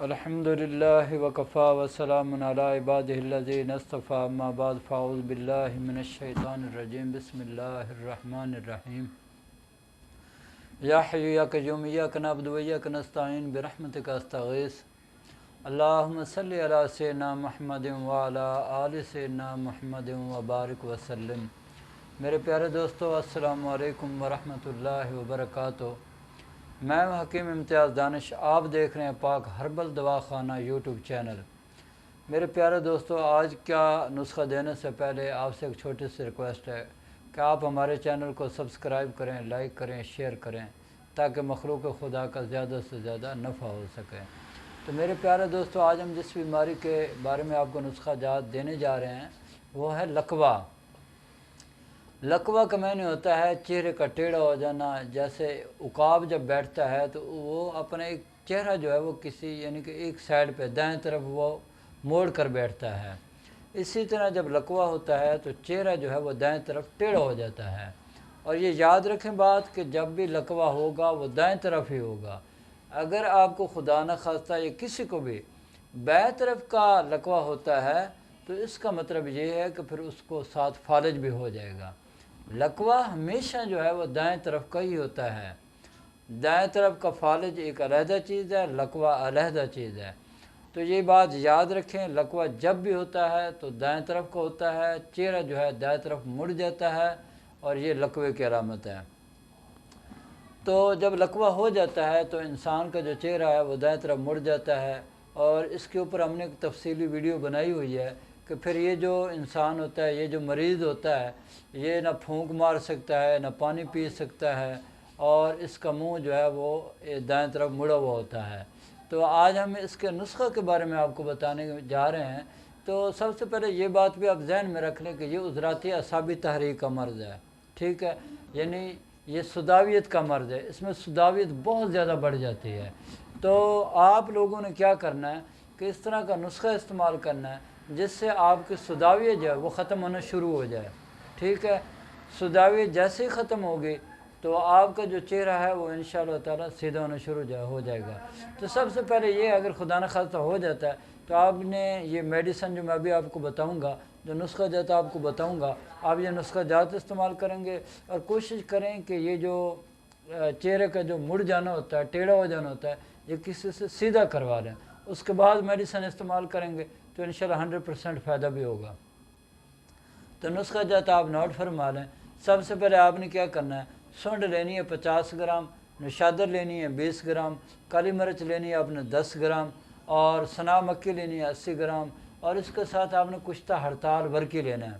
الحمدللہ وکفا وسلام علی عبادہ الذین اصطفی اما بعد فاعوذ باللہ من الشیطان الرجیم بسم اللہ الرحمن الرحیم یا حی یا قیوم ایاک نعبد و ایاک نستعین برحمتک استغیث اللہم صلی علی سیدنا محمد وعلی آل سیدنا محمد وبارک وسلم۔ میرے پیارے دوستو، السلام علیکم ورحمۃ اللہ وبرکاتہ۔ میں حکیم امتیاز دانش، آپ دیکھ رہے ہیں پاک ہربل دوا خانہ یوٹیوب چینل۔ میرے پیارے دوستو، آج کا نسخہ دینے سے پہلے آپ سے ایک چھوٹی سی ریکویسٹ ہے کہ آپ ہمارے چینل کو سبسکرائب کریں، لائک کریں، شیئر کریں تاکہ مخلوق خدا کا زیادہ سے زیادہ نفع ہو سکے۔ تو میرے پیارے دوستو، آج ہم جس بیماری کے بارے میں آپ کو نسخہ جات دینے جا رہے ہیں وہ ہے لکوہ۔ لکوہ کا معنی ہوتا ہے چہرے کا ٹیڑھا ہو جانا۔ جیسے عقاب جب بیٹھتا ہے تو وہ اپنا ایک چہرہ جو ہے وہ کسی یعنی کہ ایک سائڈ پہ دائیں طرف وہ موڑ کر بیٹھتا ہے، اسی طرح جب لکوہ ہوتا ہے تو چہرہ جو ہے وہ دائیں طرف ٹیڑھا ہو جاتا ہے۔ اور یہ یاد رکھیں بات کہ جب بھی لکوہ ہوگا وہ دائیں طرف ہی ہوگا۔ اگر آپ کو خدا نخواستہ یا کسی کو بھی بائیں طرف کا لکوہ ہوتا ہے تو اس کا مطلب یہ ہے کہ پھر اس کو ساتھ فالج بھی ہو جائے گا۔ لکوہ ہمیشہ جو ہے وہ دائیں طرف کا ہی ہوتا ہے۔ دائیں طرف کا فالج ایک علیحدہ چیز ہے، لکوہ علیحدہ چیز ہے۔ تو یہ بات یاد رکھیں، لکوہ جب بھی ہوتا ہے تو دائیں طرف کا ہوتا ہے، چہرہ جو ہے دائیں طرف مڑ جاتا ہے اور یہ لکوے کی علامت ہے۔ تو جب لکوہ ہو جاتا ہے تو انسان کا جو چہرہ ہے وہ دائیں طرف مڑ جاتا ہے، اور اس کے اوپر ہم نے ایک تفصیلی ویڈیو بنائی ہوئی ہے کہ پھر یہ جو انسان ہوتا ہے، یہ جو مریض ہوتا ہے، یہ نہ پھونک مار سکتا ہے، نہ پانی پی سکتا ہے، اور اس کا منہ جو ہے وہ دائیں طرف مڑا ہوا ہوتا ہے۔ تو آج ہم اس کے نسخہ کے بارے میں آپ کو بتانے جا رہے ہیں۔ تو سب سے پہلے یہ بات بھی آپ ذہن میں رکھ لیں کہ یہ عضراتی اعصابی تحریک کا مرض ہے، ٹھیک ہے؟ یعنی یہ سداویت کا مرض ہے، اس میں سداویت بہت زیادہ بڑھ جاتی ہے۔ تو آپ لوگوں نے کیا کرنا ہے کہ اس طرح کا نسخہ استعمال کرنا ہے جس سے آپ کی سداویت جو ہے وہ ختم ہونا شروع ہو جائے، ٹھیک ہے؟ سداویت جیسے ہی ختم ہوگی تو آپ کا جو چہرہ ہے وہ انشاءاللہ تعالیٰ سیدھا ہونا شروع ہو جائے گا۔ تو سب سے پہلے یہ اگر خدا نخواستہ ہو جاتا ہے تو آپ نے یہ میڈیسن جو میں ابھی آپ کو بتاؤں گا، جو نسخہ جات آپ کو بتاؤں گا، آپ یہ نسخہ جات استعمال کریں گے اور کوشش کریں کہ یہ جو چہرے کا جو مڑ جانا ہوتا ہے، ٹیڑھا ہو جانا ہوتا ہے، یہ کسی سے سیدھا کروا لیں۔ اس کے بعد میڈیسن استعمال کریں گے تو انشاءاللہ 100% فائدہ بھی ہوگا۔ تو نسخہ جات آپ نوٹ فرما لیں۔ سب سے پہلے آپ نے کیا کرنا ہے، سونڈ لینی ہے 50 گرام، نشادر لینی ہے 20 گرام، کالی مرچ لینی ہے آپ نے 10 گرام، اور سنا مکی لینی ہے 80 گرام، اور اس کے ساتھ آپ نے کشتہ ہڑتال ورکی لینا ہے۔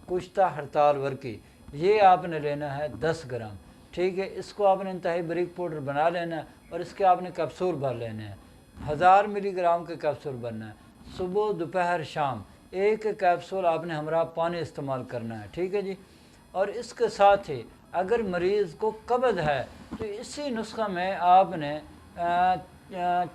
کشتہ ہڑتال ورکی یہ آپ نے لینا ہے 10 گرام، ٹھیک ہے؟ اس کو آپ نے انتہائی باریک پاؤڈر بنا لینا ہے اور اس کے آپ نے کیپسول بھر لینے ہیں۔ 1000 ملی گرام کے کیپسول بننا ہے۔ صبح دوپہر شام ایک کیپسول آپ نے ہمراہ پانی استعمال کرنا ہے، ٹھیک ہے جی؟ اور اس کے ساتھ ہی اگر مریض کو قبض ہے تو اسی نسخہ میں آپ نے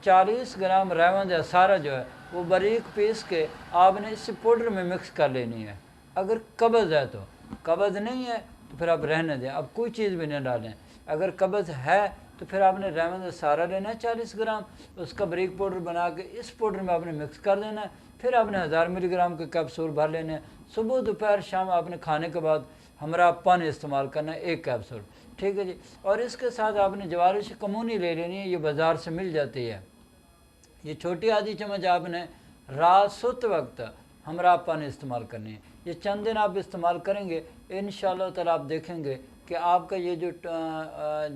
40 گرام ریوند یا سارا جو ہے وہ باریک پیس کے آپ نے اس پاؤڈر میں مکس کر لینی ہے۔ اگر قبض ہے تو، قبض نہیں ہے تو پھر آپ رہنے دیں، آپ کوئی چیز بھی نہیں ڈالیں۔ اگر قبض ہے تو پھر آپ نے ریوند سارا لینا ہے 40 گرام، اس کا باریک پاؤڈر بنا کے اس پاؤڈر میں آپ نے مکس کر دینا ہے۔ پھر آپ نے 1000 ملی گرام کے کیپسول بھر لینے ہیں۔ صبح دوپہر شام آپ نے کھانے کے بعد ہمراہ پانی استعمال کرنا ہے، ایک کیپسول، ٹھیک ہے جی؟ اور اس کے ساتھ آپ نے جوارش کمونی لے لینی ہے، یہ بازار سے مل جاتی ہے۔ یہ چھوٹی آدھی چمچ آپ نے رات سوتے وقت ہمراہ پانی استعمال کرنی ہے۔ یہ چند دن آپ استعمال کریں گے، انشاءاللہ تعالیٰ آپ دیکھیں گے کہ آپ کا یہ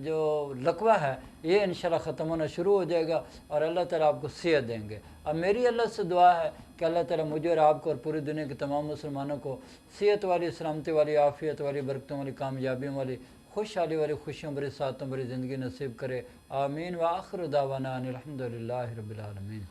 جو لکوہ ہے یہ انشاءاللہ ختم ہونا شروع ہو جائے گا اور اللہ تعالیٰ آپ کو صحت دیں گے۔ اب میری اللہ سے دعا ہے کہ اللہ تعالیٰ مجھے اور آپ کو اور پوری دنیا کے تمام مسلمانوں کو صحت والی، سلامتی والی، عافیت والی، برکتوں والی، کامیابیوں والی، خوشحالی والی، خوشیوں بھری، سعادتوں بھری زندگی نصیب کرے۔ آمین۔ وآخر دعوانا ان الحمدللہ رب العالمین۔